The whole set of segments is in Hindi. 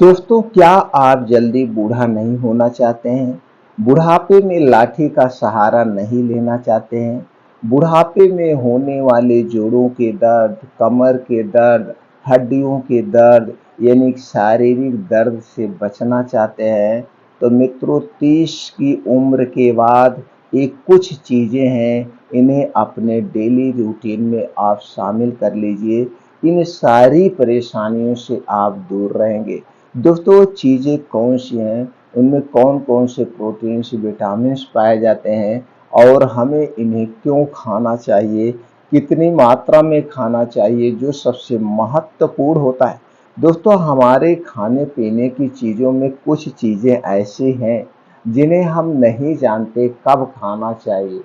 दोस्तों, क्या आप जल्दी बूढ़ा नहीं होना चाहते हैं? बुढ़ापे में लाठी का सहारा नहीं लेना चाहते हैं? बुढ़ापे में होने वाले जोड़ों के दर्द, कमर के दर्द, हड्डियों के दर्द यानी शारीरिक दर्द से बचना चाहते हैं? तो मित्रों, 30 की उम्र के बाद ये कुछ चीज़ें हैं, इन्हें अपने डेली रूटीन में आप शामिल कर लीजिए। इन सारी परेशानियों से आप दूर रहेंगे। दोस्तों, चीज़ें कौन सी हैं, उनमें कौन कौन से प्रोटीन्स विटामिन्स पाए जाते हैं और हमें इन्हें क्यों खाना चाहिए, कितनी मात्रा में खाना चाहिए, जो सबसे महत्वपूर्ण होता है। दोस्तों, हमारे खाने पीने की चीज़ों में कुछ चीज़ें ऐसी हैं जिन्हें हम नहीं जानते कब खाना चाहिए,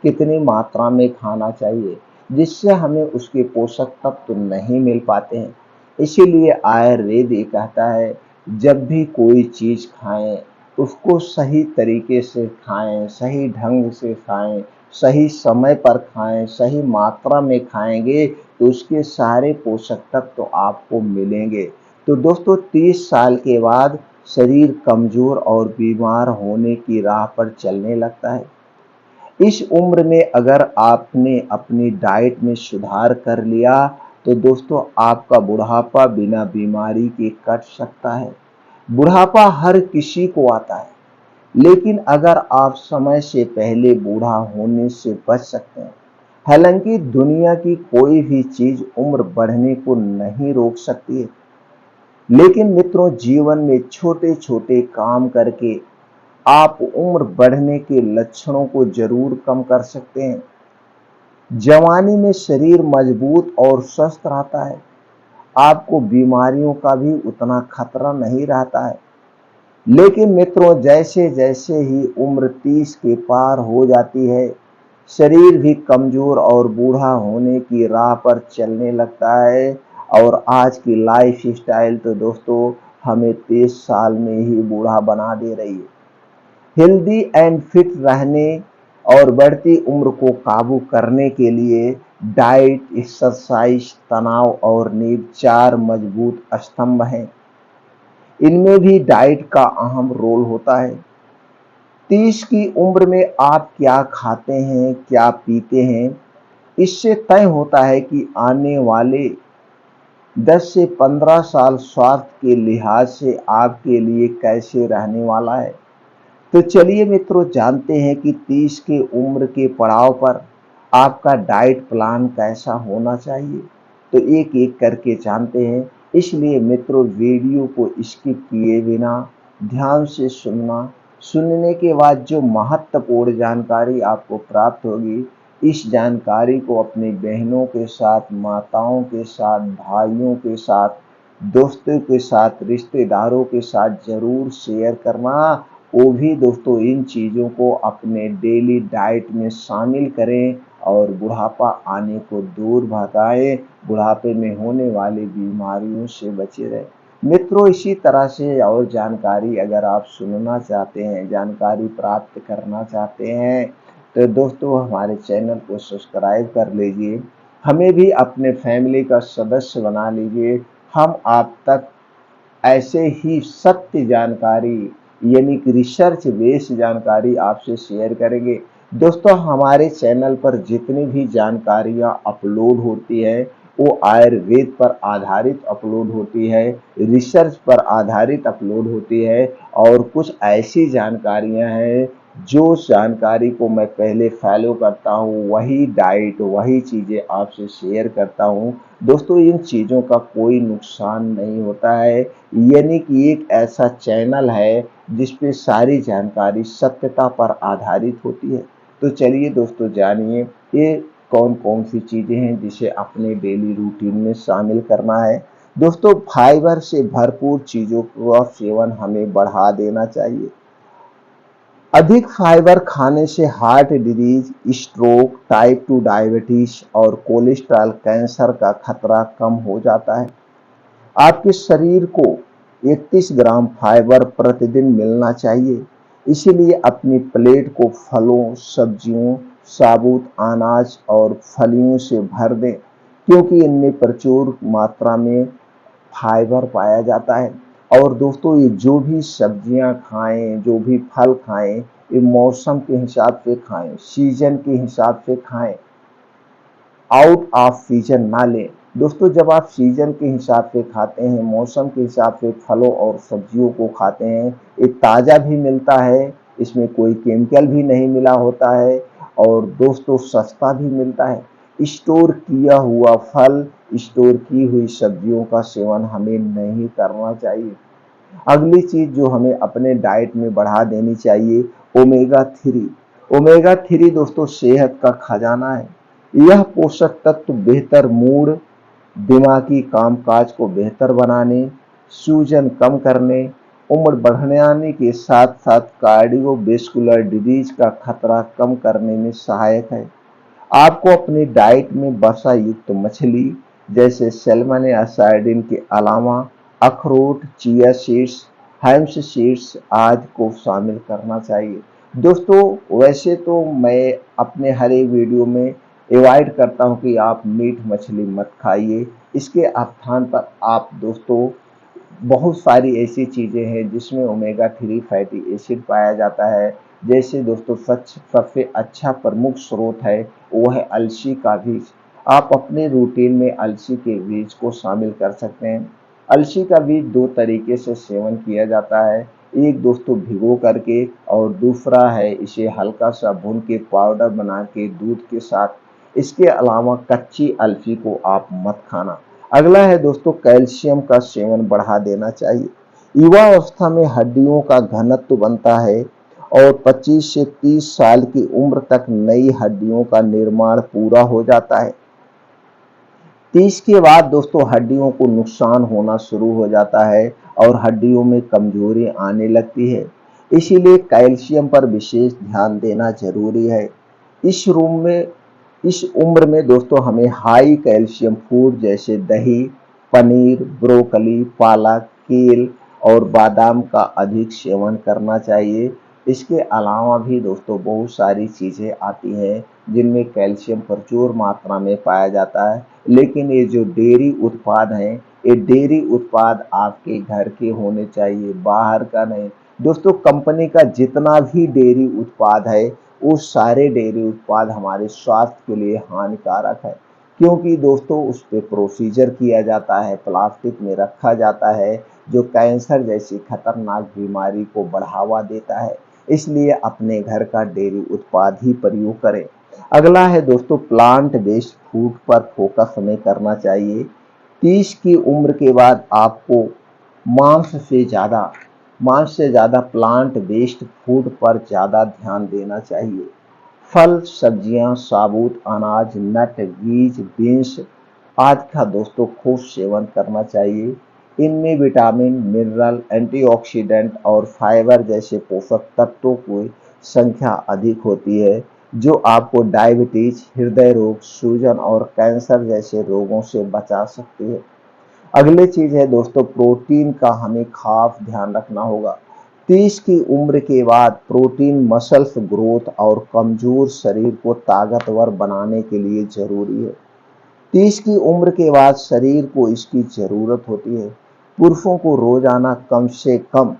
कितनी मात्रा में खाना चाहिए, जिससे हमें उसके पोषक तत्व नहीं मिल पाते हैं। इसीलिए आयुर्वेद ये कहता है, जब भी कोई चीज़ खाएं उसको सही तरीके से खाएं, सही ढंग से खाएं, सही समय पर खाएं, सही मात्रा में खाएंगे तो उसके सारे पोषक तत्व तो आपको मिलेंगे। तो दोस्तों, 30 साल के बाद शरीर कमज़ोर और बीमार होने की राह पर चलने लगता है। इस उम्र में अगर आपने अपनी डाइट में सुधार कर लिया तो दोस्तों, आपका बुढ़ापा बिना बीमारी के कट सकता है। बुढ़ापा हर किसी को आता है, लेकिन अगर आप समय से पहले बूढ़ा होने से बच सकते हैं। हालांकि दुनिया की कोई भी चीज उम्र बढ़ने को नहीं रोक सकती है, लेकिन मित्रों, जीवन में छोटे छोटे काम करके आप उम्र बढ़ने के लक्षणों को जरूर कम कर सकते हैं। जवानी में शरीर मजबूत और स्वस्थ रहता है, आपको बीमारियों का भी उतना खतरा नहीं रहता है। लेकिन मित्रों, जैसे जैसे ही उम्र 30 के पार हो जाती है, शरीर भी कमजोर और बूढ़ा होने की राह पर चलने लगता है। और आज की लाइफ स्टाइल तो दोस्तों हमें 30 साल में ही बूढ़ा बना दे रही है। हेल्दी एंड फिट रहने और बढ़ती उम्र को काबू करने के लिए डाइट, एक्सरसाइज, तनाव और नींद 4 मजबूत स्तंभ हैं। इनमें भी डाइट का अहम रोल होता है। 30 की उम्र में आप क्या खाते हैं, क्या पीते हैं, इससे तय होता है कि आने वाले 10 से 15 साल स्वास्थ्य के लिहाज से आपके लिए कैसे रहने वाला है। तो चलिए मित्रों, जानते हैं कि 30 के उम्र के पड़ाव पर आपका डाइट प्लान कैसा होना चाहिए। तो एक एक करके जानते हैं। इसलिए मित्रों, वीडियो को स्किप किए बिना ध्यान से सुनना। सुनने के बाद जो महत्वपूर्ण जानकारी आपको प्राप्त होगी, इस जानकारी को अपनी बहनों के साथ, माताओं के साथ, भाइयों के साथ, दोस्तों के साथ, रिश्तेदारों के साथ जरूर शेयर करना। वो भी दोस्तों इन चीज़ों को अपने डेली डाइट में शामिल करें और बुढ़ापा आने को दूर भगाएं, बुढ़ापे में होने वाली बीमारियों से बचे रहें। मित्रों, इसी तरह से और जानकारी अगर आप सुनना चाहते हैं, जानकारी प्राप्त करना चाहते हैं, तो दोस्तों हमारे चैनल को सब्सक्राइब कर लीजिए। हमें भी अपने फैमिली का सदस्य बना लीजिए। हम आप तक ऐसे ही सत्य जानकारी यानी कि रिसर्च बेस्ड जानकारी आपसे शेयर करेंगे। दोस्तों, हमारे चैनल पर जितनी भी जानकारियां अपलोड होती है वो आयुर्वेद पर आधारित अपलोड होती है, रिसर्च पर आधारित अपलोड होती है। और कुछ ऐसी जानकारियां हैं जो जानकारी को मैं पहले फॉलो करता हूँ, वही डाइट, वही चीज़ें आपसे शेयर करता हूँ। दोस्तों, इन चीज़ों का कोई नुकसान नहीं होता है, यानी कि एक ऐसा चैनल है जिस पे सारी जानकारी सत्यता पर आधारित होती है। तो चलिए दोस्तों, जानिए ये कौन कौन सी चीज़ें हैं जिसे अपने डेली रूटीन में शामिल करना है। दोस्तों, फाइबर से भरपूर चीज़ों का सेवन हमें बढ़ा देना चाहिए। अधिक फाइबर खाने से heart disease, stroke, type 2 diabetes और कोलेस्ट्रॉल, कैंसर का खतरा कम हो जाता है। आपके शरीर को 31 ग्राम फाइबर प्रतिदिन मिलना चाहिए। इसीलिए अपनी प्लेट को फलों, सब्जियों, साबुत अनाज और फलियों से भर दें, क्योंकि इनमें प्रचुर मात्रा में फाइबर पाया जाता है। और दोस्तों ये जो भी सब्जियां खाएं, जो भी फल खाएं, ये मौसम के हिसाब से खाएं, सीजन के हिसाब से खाएं, आउट ऑफ सीजन ना लें। दोस्तों जब आप सीजन के हिसाब से खाते हैं, मौसम के हिसाब से फलों और सब्जियों को खाते हैं, ये ताज़ा भी मिलता है, इसमें कोई केमिकल भी नहीं मिला होता है और दोस्तों सस्ता भी मिलता है। स्टोर किया हुआ फल, स्टोर की हुई सब्जियों का सेवन हमें नहीं करना चाहिए। अगली चीज जो हमें अपने डाइट में बढ़ा देनी चाहिए, ओमेगा थ्री। ओमेगा थ्री दोस्तों सेहत का खजाना है। यह पोषक तत्व बेहतर मूड, दिमागी कामकाज को बेहतर बनाने, सूजन कम करने, उम्र बढ़ने आने के साथ साथ कार्डियोवैस्कुलर डिजीज का खतरा कम करने में सहायक है। आपको अपनी डाइट में वसा युक्त मछली जैसे सैल्मन या सार्डिन के अलावा अखरोट, चिया सीड्स, हैम्स सीड्स आदि को शामिल करना चाहिए। दोस्तों वैसे तो मैं अपने हर एक वीडियो में अवॉइड करता हूँ कि आप मीट मछली मत खाइए। इसके स्थान पर आप दोस्तों बहुत सारी ऐसी चीज़ें हैं जिसमें ओमेगा थ्री फैटी एसिड पाया जाता है। जैसे दोस्तों सच सबसे अच्छा प्रमुख स्रोत है वो है अलसी का बीज। आप अपने रूटीन में अलसी के बीज को शामिल कर सकते हैं। अलसी का बीज दो तरीके से सेवन किया जाता है, एक दोस्तों भिगो करके और दूसरा है इसे हल्का सा भून के पाउडर बना के दूध के साथ। इसके अलावा कच्ची अलसी को आप मत खाना। अगला है दोस्तों कैल्शियम का सेवन बढ़ा देना चाहिए। युवा अवस्था में हड्डियों का घनत्व बनता है और 25 से 30 साल की उम्र तक नई हड्डियों का निर्माण पूरा हो जाता है। 30 के बाद दोस्तों हड्डियों को नुकसान होना शुरू हो जाता है और हड्डियों में कमजोरी आने लगती है। इसीलिए कैल्शियम पर विशेष ध्यान देना जरूरी है। इस रूम में इस उम्र में दोस्तों हमें हाई कैल्शियम फूड जैसे दही, पनीर, ब्रोकली, पालक, केल और बादाम का अधिक सेवन करना चाहिए। इसके अलावा भी दोस्तों बहुत सारी चीज़ें आती हैं जिनमें कैल्शियम प्रचुर मात्रा में पाया जाता है, लेकिन ये जो डेयरी उत्पाद हैं, ये डेयरी उत्पाद आपके घर के होने चाहिए, बाहर का नहीं। दोस्तों कंपनी का जितना भी डेयरी उत्पाद है वो सारे डेयरी उत्पाद हमारे स्वास्थ्य के लिए हानिकारक है, क्योंकि दोस्तों उस पर प्रोसीजर किया जाता है, प्लास्टिक में रखा जाता है जो कैंसर जैसी खतरनाक बीमारी को बढ़ावा देता है। इसलिए अपने घर का डेयरी उत्पाद ही प्रयोग करें। अगला है दोस्तों प्लांट बेस्ड फूड पर फोकस हमें करना चाहिए। 30 की उम्र के बाद आपको मांस से ज़्यादा मांस से ज़्यादा प्लांट बेस्ड फूड पर ज़्यादा ध्यान देना चाहिए। फल, सब्जियां, साबुत अनाज, नट, बीज, बीन्स आदि का दोस्तों खूब सेवन करना चाहिए। इनमें विटामिन, मिनरल, एंटीऑक्सीडेंट और फाइबर जैसे पोषक तत्वों की संख्या अधिक होती है, जो आपको डायबिटीज, हृदय रोग, सूजन और कैंसर जैसे रोगों से बचा सकती है। अगली चीज है दोस्तों प्रोटीन का हमें खास ध्यान रखना होगा। 30 की उम्र के बाद प्रोटीन मसल्स ग्रोथ और कमजोर शरीर को ताकतवर बनाने के लिए जरूरी है। 30 की उम्र के बाद शरीर को इसकी जरूरत होती है। पुरुषों को रोजाना कम से कम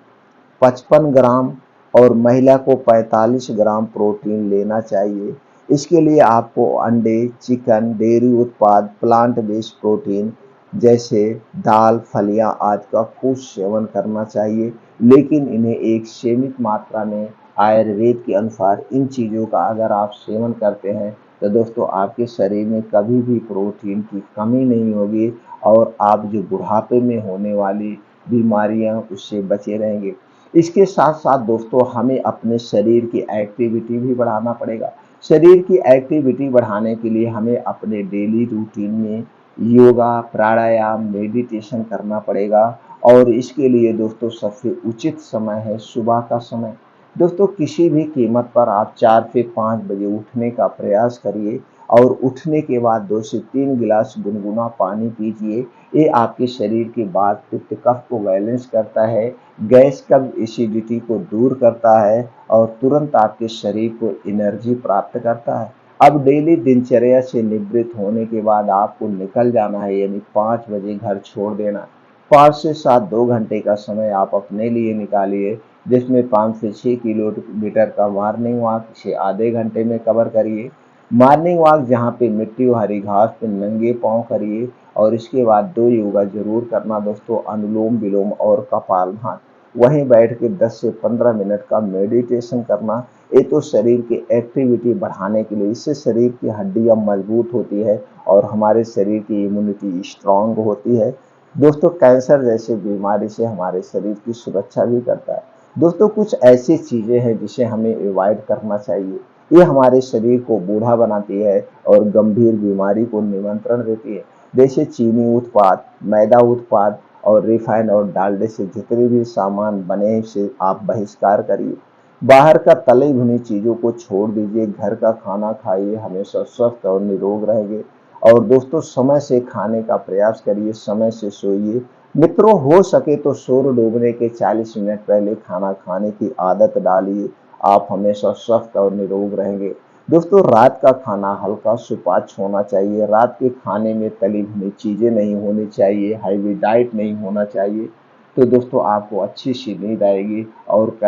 55 ग्राम और महिला को 45 ग्राम प्रोटीन लेना चाहिए। इसके लिए आपको अंडे, चिकन, डेयरी उत्पाद, प्लांट बेस्ड प्रोटीन जैसे दाल, फलियां आदि का खूब सेवन करना चाहिए, लेकिन इन्हें एक सीमित मात्रा में आयुर्वेद के अनुसार इन चीज़ों का अगर आप सेवन करते हैं तो दोस्तों आपके शरीर में कभी भी प्रोटीन की कमी नहीं होगी और आप जो बुढ़ापे में होने वाली बीमारियां उससे बचे रहेंगे। इसके साथ साथ दोस्तों हमें अपने शरीर की एक्टिविटी भी बढ़ाना पड़ेगा। शरीर की एक्टिविटी बढ़ाने के लिए हमें अपने डेली रूटीन में योगा, प्राणायाम, मेडिटेशन करना पड़ेगा और इसके लिए दोस्तों सबसे उचित समय है सुबह का समय। दोस्तों किसी भी कीमत पर आप 4 से 5 बजे उठने का प्रयास करिए और उठने के बाद 2 से 3 गिलास गुनगुना पानी पीजिए। ये आपके शरीर की वात, पित्त, कफ को बैलेंस करता है, गैस, कब्ज, एसिडिटी को दूर करता है और तुरंत आपके शरीर को एनर्जी प्राप्त करता है। अब डेली दिनचर्या से निवृत्त होने के बाद आपको निकल जाना है, यानी 5 बजे घर छोड़ देना। 5 से 7 2 घंटे का समय आप अपने लिए निकालिए, जिसमें 5 से 6 किलोमीटर का मॉर्निंग वॉक इसे आधे घंटे में कवर करिए। मॉर्निंग वॉक जहाँ पे मिट्टी और हरी घास पे नंगे पाँव करिए और इसके बाद 2 योगा जरूर करना दोस्तों, अनुलोम विलोम और कपालभाति। वहीं बैठ के 10 से 15 मिनट का मेडिटेशन करना। ये तो शरीर की एक्टिविटी बढ़ाने के लिए, इससे शरीर की हड्डियां मजबूत होती है और हमारे शरीर की इम्यूनिटी स्ट्रांग होती है। दोस्तों कैंसर जैसे बीमारी से हमारे शरीर की सुरक्षा भी करता है। दोस्तों कुछ ऐसी चीजें हैं जिसे हमें अवॉइड करना चाहिए, ये हमारे शरीर को बूढ़ा बनाती है और गंभीर बीमारी को निमंत्रण देती है। जैसे चीनी उत्पाद, मैदा उत्पाद और रिफाइन और डालडे से जितने भी सामान बने से आप बहिष्कार करिए। बाहर का तली भुनी चीजों को छोड़ दीजिए, घर का खाना खाइए, हमेशा स्वस्थ और निरोग रहेंगे। और दोस्तों समय से खाने का प्रयास करिए, समय से सोइए। मित्रों हो सके तो सूर्य डूबने के 40 मिनट पहले खाना खाने की आदत डालिए, आप हमेशा स्वस्थ और निरोग रहेंगे। दोस्तों रात का खाना हल्का सुपाच्य होना चाहिए, रात के खाने में तली भुनी चीजें नहीं होनी चाहिए, हैवी डाइट नहीं होना चाहिए। तो दोस्तों आपको अच्छी सी नींद आएगी और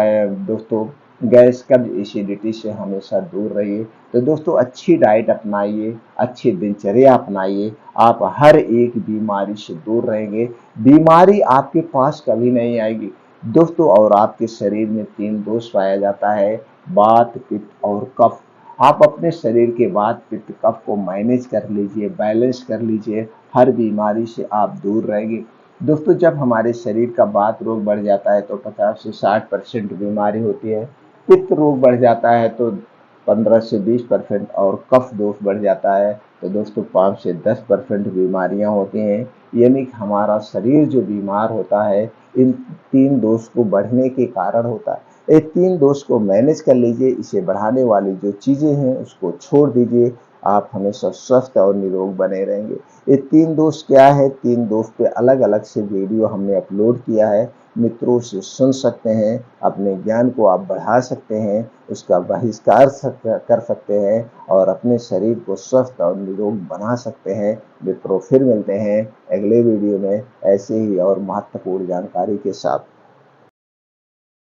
दोस्तों गैस कब्ज एसिडिटी से हमेशा दूर रहिए। तो दोस्तों अच्छी डाइट अपनाइए, अच्छी दिनचर्या अपनाइए, आप हर एक बीमारी से दूर रहेंगे। बीमारी आपके पास कभी नहीं आएगी दोस्तों। और आपके शरीर में 3 दोष पाया जाता है, वात, पित्त और कफ। आप अपने शरीर के वात, पित्त, कफ को मैनेज कर लीजिए, बैलेंस कर लीजिए, हर बीमारी से आप दूर रहेंगे। दोस्तों जब हमारे शरीर का वात रोग बढ़ जाता है तो 50 से 60% बीमारी होती है, पित्त रोग बढ़ जाता है तो 15 से 20% और कफ दोष बढ़ जाता है तो दोस्तों 5 से 10% बीमारियां होती हैं। यानी कि हमारा शरीर जो बीमार होता है इन 3 दोष को बढ़ने के कारण होता है। ये 3 दोष को मैनेज कर लीजिए, इसे बढ़ाने वाली जो चीजें हैं उसको छोड़ दीजिए, आप हमेशा स्वस्थ और निरोग बने रहेंगे। ये 3 दोष क्या है, 3 दोष पे अलग अलग से वीडियो हमने अपलोड किया है, मित्रों से सुन सकते हैं, अपने ज्ञान को आप बढ़ा सकते हैं, उसका बहिष्कार कर सकते हैं और अपने शरीर को स्वस्थ और निरोग बना सकते हैं। मित्रों फिर मिलते हैं अगले वीडियो में ऐसे ही और महत्वपूर्ण जानकारी के साथ।